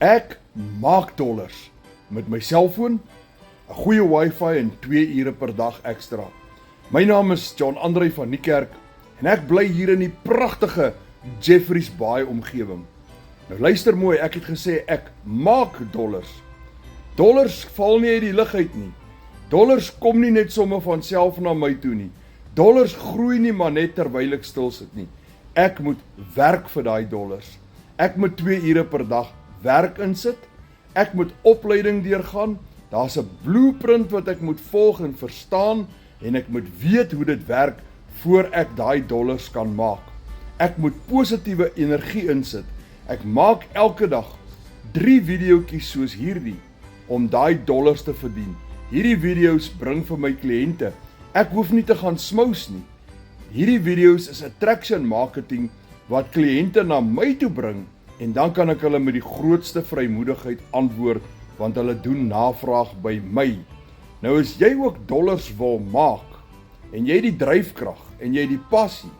Ek maak dollars met my selfoon, 'n goeie wifi en 2 ure per dag ekstra. My naam is John Andre van Niekerk en ek bly hier in die pragtige Jeffreys Bay omgewing. Nou luister mooi, ek het gesê ek maak dollars. Dollars val nie uit die lug uit nie. Dollars kom nie net sommer van self na my toe nie. Dollars groei nie maar net terwyl ek stil sit nie. Ek moet werk vir daai dollars. Ek moet 2 ure per dag werk insit. Ek moet opleiding deurgaan. Daar's 'n blueprint wat ek moet volg en verstaan en ek moet weet hoe dit werk voor ek daai dollars kan maak. Ek moet positiewe energie insit. Ek maak elke dag 3 videoetjies soos hierdie om daai dollars te verdien. Hierdie video's bring vir my kliënte. Ek hoef nie te gaan smous nie. Hierdie video's is attraction marketing wat kliënte na my toe bring en dan kan ek hulle met die grootste vrymoedigheid antwoord want hulle doen navraag by my. Nou as jy ook dollars wil maak en jy die dryfkrag en jy die passie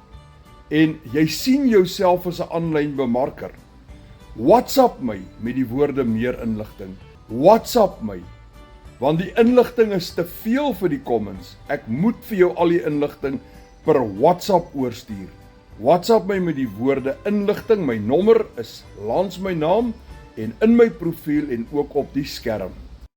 en jy sien jouself as 'n aanlyn bemarker, WhatsApp my met die woorde meer inligting. WhatsApp my, want die inligting is te veel vir die comments. Ek moet vir jou al die inligting per WhatsApp oorstuur. WhatsApp my met die woorde inligting. My nommer is langs my naam en in my profiel en ook op die skerm.